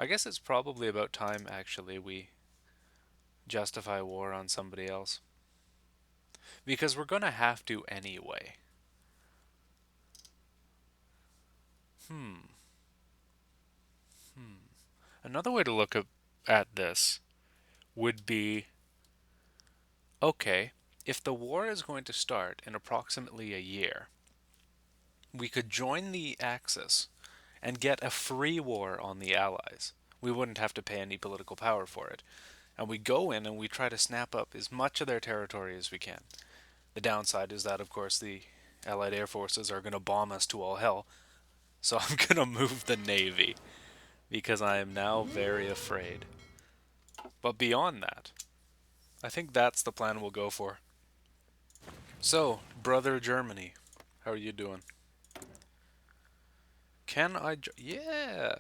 I guess it's probably about time, actually, we justify war on somebody else. Because we're gonna have to anyway. Hmm. Another way to look at this would be, okay, if the war is going to start in approximately a year, we could join the Axis and get a free war on the Allies. We wouldn't have to pay any political power for it. And we go in and we try to snap up as much of their territory as we can. The downside is that, of course, the Allied air forces are going to bomb us to all hell. So I'm going to move the Navy because I am now very afraid. But beyond that, I think that's the plan we'll go for. So, brother Germany, how are you doing? Can I? Yeah,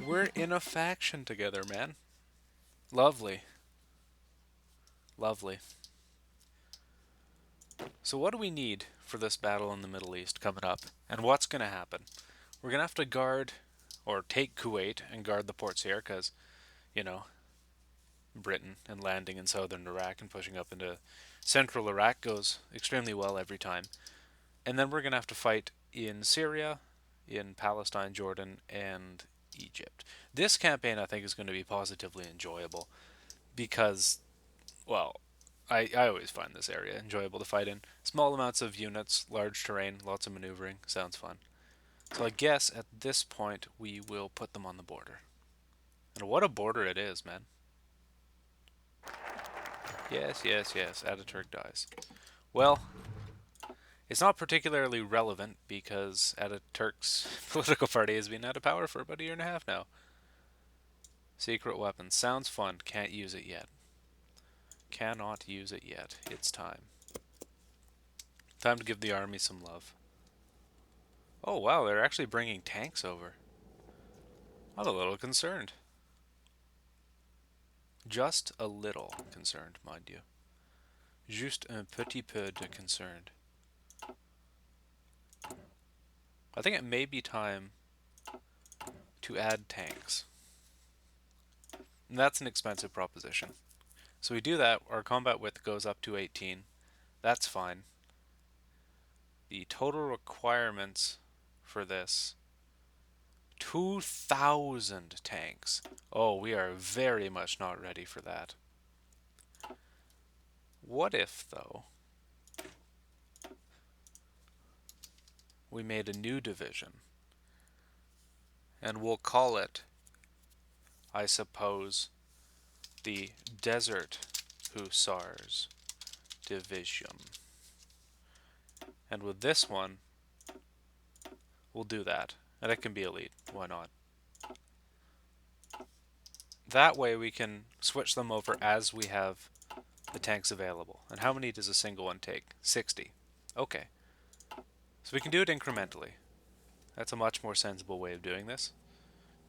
we're in a faction together, man. Lovely, lovely. So, what do we need for this battle in the Middle East coming up? And what's going to happen? We're going to have to guard or take Kuwait and guard the ports here because, you know, Britain and landing in southern Iraq and pushing up into central Iraq goes extremely well every time. And then we're going to have to fight in Syria, in Palestine, Jordan, and Egypt. This campaign, I think, is going to be positively enjoyable because, well, I always find this area enjoyable to fight in. Small amounts of units, large terrain, lots of maneuvering. Sounds fun. So I guess at this point we will put them on the border. And what a border it is, man. Yes, yes, yes. Ataturk dies. Well, it's not particularly relevant because Ataturk's political party has been out of power for about a year and a half now. Secret weapons. Sounds fun. Can't use it yet. Cannot use it yet. It's time. Time to give the army some love. Oh wow, they're actually bringing tanks over. I'm a little concerned. Just a little concerned, mind you. Juste un petit peu de concerned. I think it may be time to add tanks. And that's an expensive proposition. So we do that, our combat width goes up to 18. That's fine. The total requirements for this 2,000 tanks. Oh, we are very much not ready for that. What if, though, we made a new division? And we'll call it, I suppose, the Desert Hussars Division. And with this one, we'll do that. And it can be elite. Why not? That way we can switch them over as we have the tanks available. And how many does a single one take? 60. Okay. So we can do it incrementally. That's a much more sensible way of doing this.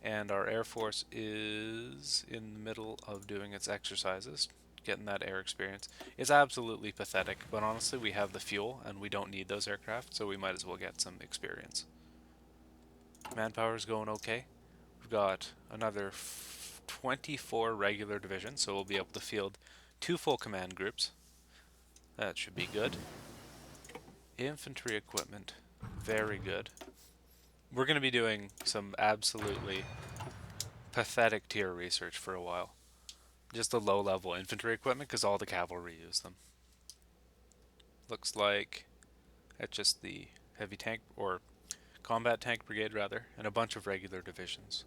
And our Air Force is in the middle of doing its exercises, getting that air experience. It's absolutely pathetic, but honestly, we have the fuel and we don't need those aircraft, so we might as well get some experience. Manpower is going okay. We've got another 24 regular divisions, so we'll be able to field 2 full command groups. That should be good. Infantry equipment, very good. We're going to be doing some absolutely pathetic tier research for a while. Just the low level infantry equipment because all the cavalry use them. Looks like that's just the heavy tank or combat tank brigade rather, and a bunch of regular divisions.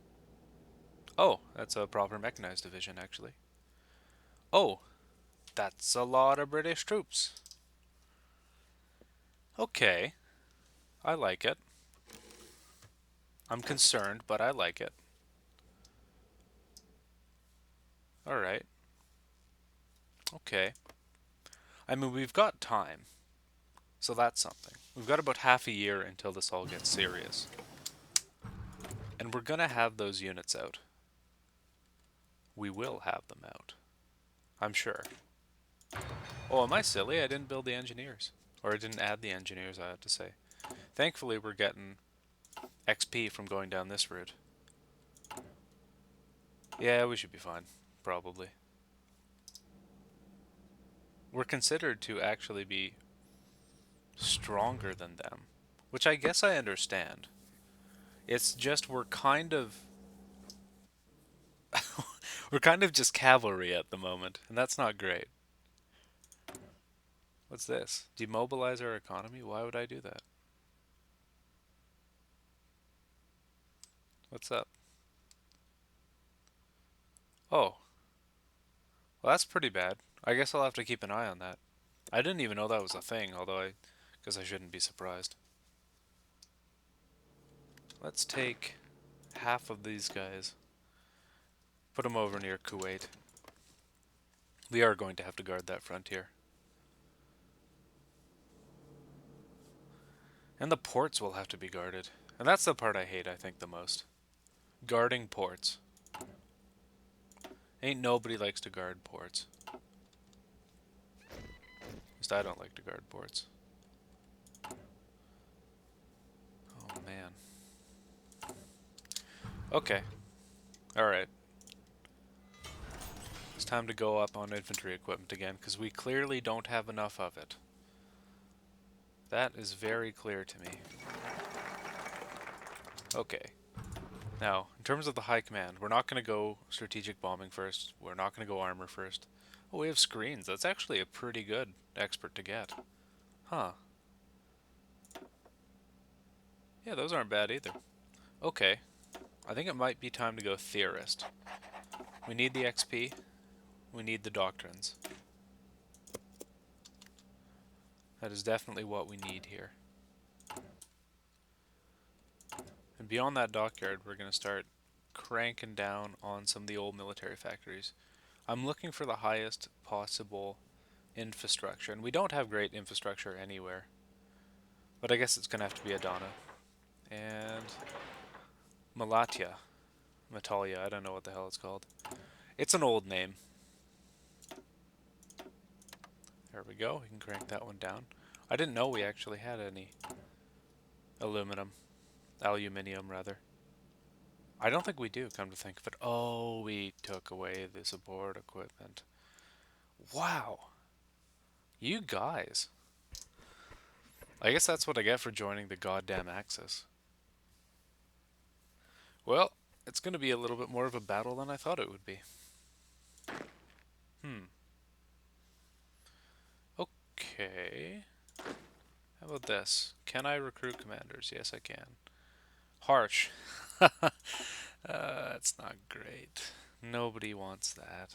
Oh, that's a proper mechanized division actually. Oh, that's a lot of British troops. Okay, I like it. I'm concerned, but I like it. Alright, okay. I mean, we've got time, so that's something. We've got about half a year until this all gets serious. And we're gonna have those units out. We will have them out. I'm sure. Oh, am I silly? I didn't build the engineers. Or I didn't add the engineers, I have to say. Thankfully, we're getting XP from going down this route. Yeah, we should be fine. Probably. We're considered to actually be stronger than them, which I guess I understand. It's just we're kind of just cavalry at the moment, and that's not great. What's this? Demobilize our economy? Why would I do that? What's up? Oh, well, that's pretty bad. I guess I'll have to keep an eye on that. I didn't even know that was a thing, although I guess I shouldn't be surprised. Let's take half of these guys, put them over near Kuwait. We are going to have to guard that frontier. And the ports will have to be guarded. And that's the part I hate, I think, the most. Guarding ports. Ain't nobody likes to guard ports. At least I don't like to guard ports. Oh, man. Okay. Alright. It's time to go up on infantry equipment again, because we clearly don't have enough of it. That is very clear to me. Okay. Now, in terms of the high command, we're not going to go strategic bombing first. We're not going to go armor first. Oh, we have screens. That's actually a pretty good expert to get. Huh. Yeah, those aren't bad either. Okay. I think it might be time to go theorist. We need the XP. We need the doctrines. That is definitely what we need here. And beyond that dockyard, we're going to start cranking down on some of the old military factories. I'm looking for the highest possible infrastructure, and we don't have great infrastructure anywhere. But I guess it's going to have to be Adana. And Malatya. Matalia, I don't know what the hell it's called. It's an old name. There we go, we can crank that one down. I didn't know we actually had any aluminium rather. I don't think we do, come to think of it. Oh, we took away the support equipment. Wow. You guys. I guess that's what I get for joining the goddamn Axis. Well, it's going to be a little bit more of a battle than I thought it would be. Okay. How about this? Can I recruit commanders? Yes, I can. Harsh. That's not great. Nobody wants that.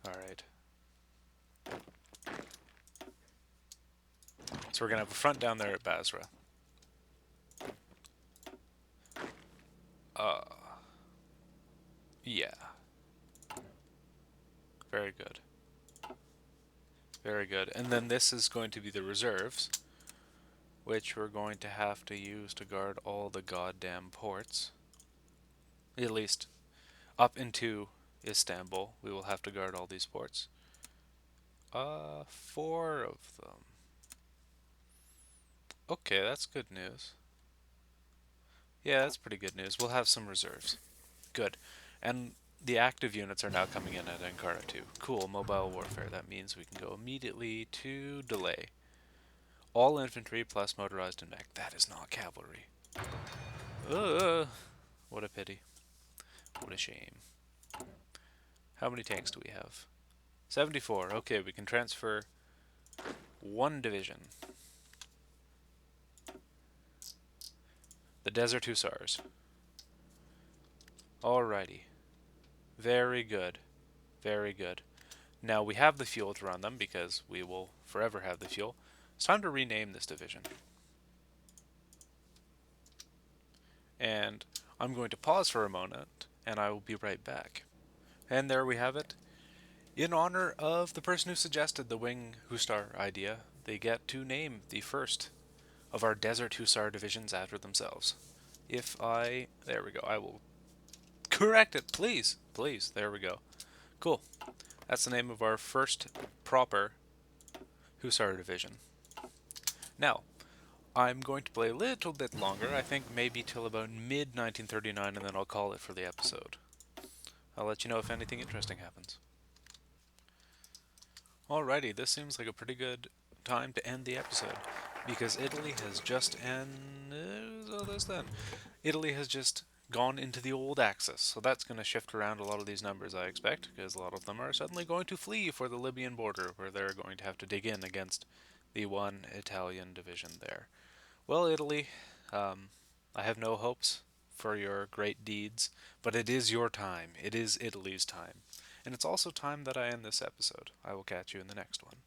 Alright. So we're going to have a front down there at Basra. Yeah. Very good. Very good. And then this is going to be the reserves, which we're going to have to use to guard all the goddamn ports. At least up into Istanbul, we will have to guard all these ports. 4 of them. Okay, that's good news. Yeah, that's pretty good news. We'll have some reserves. Good. And the active units are now coming in at Ankara too. Cool, mobile warfare. That means we can go immediately to delay. All infantry plus motorized and mech. That is not cavalry. What a pity. What a shame. How many tanks do we have? 74. Okay, we can transfer 1 division. The Desert Hussars. Alrighty. Very good. Very good. Now we have the fuel to run them because we will forever have the fuel. It's time to rename this division. And I'm going to pause for a moment and I will be right back. And there we have it. In honor of the person who suggested the Wing Hussar idea, they get to name the first of our Desert Hussar divisions after themselves. There we go, I will correct it, please, please, there we go. Cool, that's the name of our first proper Hussar division. Now, I'm going to play a little bit longer, I think maybe till about mid 1939, and then I'll call it for the episode. I'll let you know if anything interesting happens. Alrighty, this seems like a pretty good time to end the episode because Italy has just ended. Oh, there's then. Italy has just gone into the old Axis, so that's going to shift around a lot of these numbers, I expect, because a lot of them are suddenly going to flee for the Libyan border, where they're going to have to dig in against the one Italian division there. Well, Italy, um, I have no hopes for your great deeds, but it is your time. It is Italy's time. And it's also time that I end this episode. I will catch you in the next one.